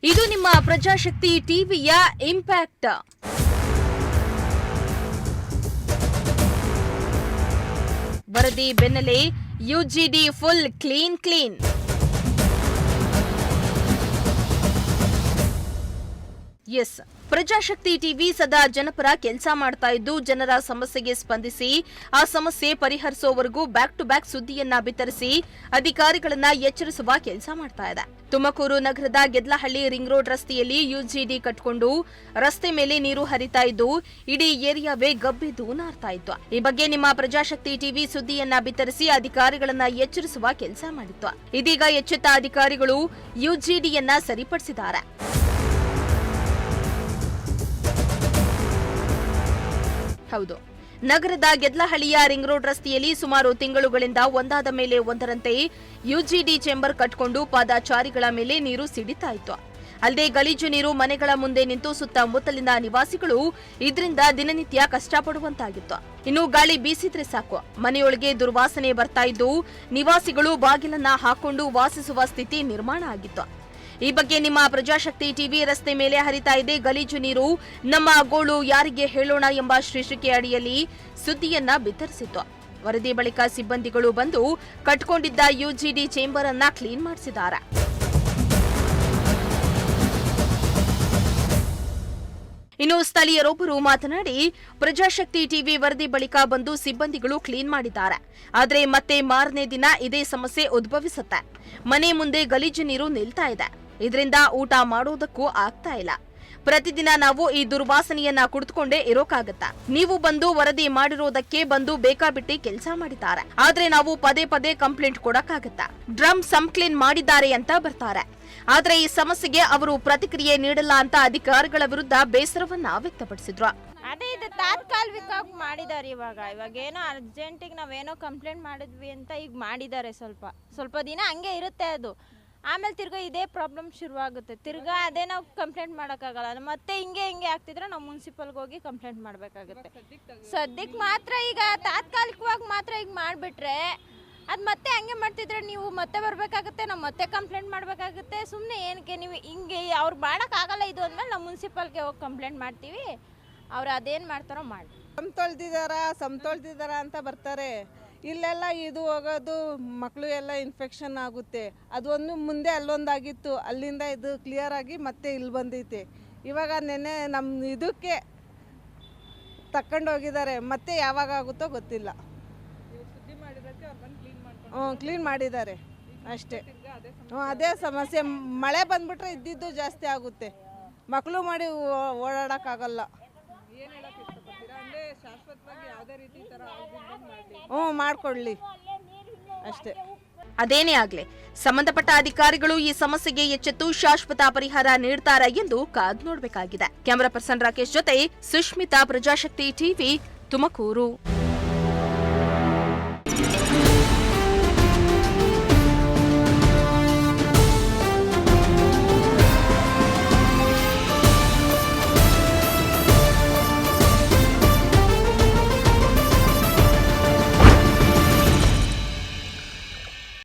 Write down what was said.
ಇದು ನಿಮ್ಮ ಪ್ರಜಾಶಕ್ತಿ ಟಿವಿಯ ಇಂಪ್ಯಾಕ್ಟ್. ವರದಿ ಬೆನ್ನಲ್ಲೇ UGD full clean. Yes, Prajashakti TV ಸದಾ ಜನಪರ ಕೆಲಸ ಮಾಡ್ತಾ ಇದ್ದು ಜನರ ಸಮಸ್ಯೆಗೆ ಸ್ಪಂದಿಸಿ ಆ ಸಮಸ್ಯೆ ಪರಿಹರಿಸುವವರೆಗೂ ಬ್ಯಾಕ್ ಟು ಬ್ಯಾಕ್ ಸುದ್ದಿಯನ್ನ ಬಿತ್ತರಿಸಿ ಅಧಿಕಾರಿಗಳನ್ನ ಎಚ್ಚರಿಸುವ ಕೆಲಸ ಮಾಡ್ತಾ ಇದೆ. ತುಮಕೂರು ನಗರದ ಗೆದ್ಲಹಳ್ಳಿ ರಿಂಗ್ ರೋಡ್ ರಸ್ತೆಯಲ್ಲಿ ಯುಜಿಡಿ ಕಟ್ಟಿಕೊಂಡು ರಸ್ತೆ ಮೇಲೆ ನೀರು ಹರಿತಾ ಇದ್ದು ಇಡೀ ಏರಿಯಾವೇ ಗಬ್ಬಿದ್ದು ನಾರ್ತಾ ಇತ್ತು. ಈ ಬಗ್ಗೆ ನಿಮ್ಮ ಪ್ರಜಾಶಕ್ತಿ ಟಿವಿ ಸುದ್ದಿಯನ್ನ ಬಿತ್ತರಿಸಿ ಅಧಿಕಾರಿಗಳನ್ನ ಎಚ್ಚರಿಸುವ ಕೆಲಸ ಮಾಡಿತ್ತು. ಇದೀಗ ಎಚ್ಚೆತ್ತ ಅಧಿಕಾರಿಗಳು ಯುಜಿಡಿಯನ್ನ ಸರಿಪಡಿಸಿದ್ದಾರೆ. ಹೌದು, ನಗರದ ಗೆದ್ಲಹಳ್ಳಿಯ ರಿಂಗ್ ರೋಡ್ ರಸ್ತೆಯಲ್ಲಿ ಸುಮಾರು ತಿಂಗಳುಗಳಿಂದ ಒಂದಾದ ಮೇಲೆ ಒಂದರಂತೆ ಯುಜಿಡಿ ಚೇಂಬರ್ ಕಟ್ಟಿಕೊಂಡು ಪಾದಚಾರಿಗಳ ಮೇಲೆ ನೀರು ಸಿಡಿತಾ ಇತ್ತು. ಅಲ್ಲದೆ ಗಲೀಜು ನೀರು ಮನೆಗಳ ಮುಂದೆ ನಿಂತು ಸುತ್ತಮುತ್ತಲಿನ ನಿವಾಸಿಗಳು ಇದರಿಂದ ದಿನನಿತ್ಯ ಕಷ್ಟಪಡುವಂತಾಗಿತ್ತು. ಇನ್ನು ಗಾಳಿ ಬೀಸಿದ್ರೆ ಸಾಕು, ಮನೆಯೊಳಗೆ ದುರ್ವಾಸನೆ ಬರ್ತಾ ಇದ್ದು ನಿವಾಸಿಗಳು ಬಾಗಿಲನ್ನ ಹಾಕೊಂಡು ವಾಸಿಸುವ ಸ್ಥಿತಿ ನಿರ್ಮಾಣ ಆಗಿತ್ತು. ಈ ಬಗ್ಗೆ ನಿಮ್ಮ ಪ್ರಜಾಶಕ್ತಿ ಟಿವಿ ರಸ್ತೆ ಮೇಲೆ ಹರಿತಾ ಇದೆ ಗಲೀಜು ನೀರು, ನಮ್ಮ ಗೋಳು ಯಾರಿಗೆ ಹೇಳೋಣ ಎಂಬ ಶೀರ್ಷಿಕೆ ಅಡಿಯಲ್ಲಿ ಸುದ್ದಿಯನ್ನ ಬಿತ್ತರಿಸಿತ್ತು. ವರದಿ ಬಳಿಕ ಸಿಬ್ಬಂದಿಗಳು ಬಂದು ಕಟ್ಕೊಂಡಿದ್ದ ಯುಜಿಡಿ ಚೇಂಬರ್ ಅನ್ನ ಕ್ಲೀನ್ ಮಾಡಿಸಿದ್ದಾರೆ. ಇನ್ನು ಸ್ಥಳೀಯರೊಬ್ಬರು ಮಾತನಾಡಿ, ಪ್ರಜಾಶಕ್ತಿ ಟಿವಿ ವರದಿ ಬಳಿಕ ಬಂದು ಸಿಬ್ಬಂದಿಗಳು ಕ್ಲೀನ್ ಮಾಡಿದ್ದಾರೆ. ಆದರೆ ಮತ್ತೆ ಮಾರನೇ ದಿನ ಇದೇ ಸಮಸ್ಯೆ ಉದ್ಭವಿಸುತ್ತೆ. ಮನೆ ಮುಂದೆ ಗಲೀಜು ನೀರು ನಿಲ್ತಾ ಇದೆ. ಇದರಿಂದ ಊಟ ಮಾಡೋದಕ್ಕೂ ಆಗ್ತಾ ಇಲ್ಲ. ಪ್ರತಿದಿನ ನಾವು ಈ ದುರ್ವಾಸನೆಯನ್ನ ಕುಡಿದುಕೊಂಡೇ ಇರೋಕ್ಕಾಗತ್ತಾ? ನೀವು ಬಂದು ವರದಿ ಮಾಡಿರೋದಕ್ಕೆ ಬಂದು ಬೇಕಾಬಿಟ್ಟಿ ಕೆಲಸ ಮಾಡಿದ್ದಾರೆ. ಆದ್ರೆ ನಾವು ಪದೇ ಪದೇ ಕಂಪ್ಲೇಂಟ್ ಕೊಡಕ್ಕಾಗತ್ತಾ? ಡ್ರಮ್ ಸಂಕ್ಲೀನ್ ಮಾಡಿದ್ದಾರೆ ಅಂತ ಬರ್ತಾರೆ. ಆದ್ರೆ ಈ ಸಮಸ್ಯೆಗೆ ಅವರು ಪ್ರತಿಕ್ರಿಯೆ ನೀಡಲ್ಲ ಅಂತ ಅಧಿಕಾರಿಗಳ ವಿರುದ್ಧ ಬೇಸರವನ್ನ ವ್ಯಕ್ತಪಡಿಸಿದ್ರು. ಅದೇ ಇದು ತಾತ್ಕಾಲಿಕವಾಗಿ ಮಾಡಿದ್ದಾರೆ. ಇವಾಗ ಏನೋ ಅರ್ಜೆಂಟಿಗೆ ನಾವೇನೋ ಕಂಪ್ಲೇಂಟ್ ಮಾಡಿದ್ವಿ ಅಂತ ಈಗ ಮಾಡಿದ್ದಾರೆ. ಸ್ವಲ್ಪ ದಿನ ಹಂಗೆ ಇರುತ್ತೆ ಅದು. ಆಮೇಲೆ ತಿರ್ಗಾ ಇದೇ ಪ್ರಾಬ್ಲಮ್ ಶುರುವಾಗುತ್ತೆ. ತಿರ್ಗಾ ಅದೇ ನಾವು ಕಂಪ್ಲೇಂಟ್ ಮಾಡೋಕ್ಕಾಗಲ್ಲ. ಮತ್ತೆ ಹಿಂಗೆ ಆಗ್ತಿದ್ರೆ ನಾವು ಮುನ್ಸಿಪಲ್ಗೆ ಹೋಗಿ ಕಂಪ್ಲೇಂಟ್ ಮಾಡಬೇಕಾಗುತ್ತೆ. ಸದ್ಯಕ್ಕೆ ಮಾತ್ರ ಈಗ ತಾತ್ಕಾಲಿಕವಾಗಿ ಮಾತ್ರ ಈಗ ಮಾಡಿಬಿಟ್ರೆ ಅದು ಮತ್ತೆ ಹಂಗೆ ಮಾಡ್ತಿದ್ರೆ ನೀವು ಮತ್ತೆ ಬರಬೇಕಾಗುತ್ತೆ, ನಾವು ಮತ್ತೆ ಕಂಪ್ಲೇಂಟ್ ಮಾಡಬೇಕಾಗುತ್ತೆ. ಸುಮ್ಮನೆ ಏನಕ್ಕೆ ನೀವು ಹಿಂಗೆ ಅವ್ರು ಮಾಡೋಕ್ಕಾಗಲ್ಲ ಇದು ಅಂದಮೇಲೆ ನಾವು ಮುನ್ಸಿಪಲ್ಗೆ ಹೋಗಿ ಕಂಪ್ಲೇಂಟ್ ಮಾಡ್ತೀವಿ. ಅವ್ರು ಅದೇನು ಮಾಡ್ತಾರೋ ಮಾಡಿ. ಸಮತೊಳ್ದಿದಾರ ಅಂತ ಬರ್ತಾರೆ. ಇಲ್ಲೆಲ್ಲ ಇದು ಹೋಗೋದು ಮಕ್ಕಳು ಎಲ್ಲ ಇನ್ಫೆಕ್ಷನ್ ಆಗುತ್ತೆ. ಅದೊಂದು ಮುಂದೆ ಅಲ್ಲೊಂದಾಗಿತ್ತು, ಅಲ್ಲಿಂದ ಇದು ಕ್ಲಿಯರ್ ಆಗಿ ಮತ್ತೆ ಇಲ್ಲಿ ಬಂದೈತೆ. ಇವಾಗ ನೆನ್ನೆ ನಮ್ಮ ಇದಕ್ಕೆ ತಕ್ಕೊಂಡು ಹೋಗಿದ್ದಾರೆ. ಮತ್ತೆ ಯಾವಾಗ ಆಗುತ್ತೋ ಗೊತ್ತಿಲ್ಲ. ಕ್ಲೀನ್ ಮಾಡಿದ್ದಾರೆ ಅಷ್ಟೇ. ಅದೇ ಸಮಸ್ಯೆ. ಮಳೆ ಬಂದ್ಬಿಟ್ರೆ ಇದ್ದಿದ್ದು ಜಾಸ್ತಿ ಆಗುತ್ತೆ. ಮಕ್ಕಳು ಮಾಡಿ ಓಡಾಡೋಕ್ಕಾಗಲ್ಲ. ಮಾಡ್ಕೊಳ್ಳಿ ಅಷ್ಟೇ. ಅದೇನೇ ಆಗ್ಲಿ, ಸಂಬಂಧಪಟ್ಟ ಅಧಿಕಾರಿಗಳು ಈ ಸಮಸ್ಯೆಗೆ ಎಚ್ಚೆತ್ತು ಶಾಶ್ವತ ಪರಿಹಾರ ನೀಡ್ತಾರಾ ಎಂದು ಕಾದ್ ನೋಡಬೇಕಾಗಿದೆ. ಕ್ಯಾಮರಾ ಪರ್ಸನ್ ರಾಕೇಶ್ ಜೊತೆ ಸುಷ್ಮಿತಾ, ಪ್ರಜಾಶಕ್ತಿ ಟಿವಿ, ತುಮಕೂರು.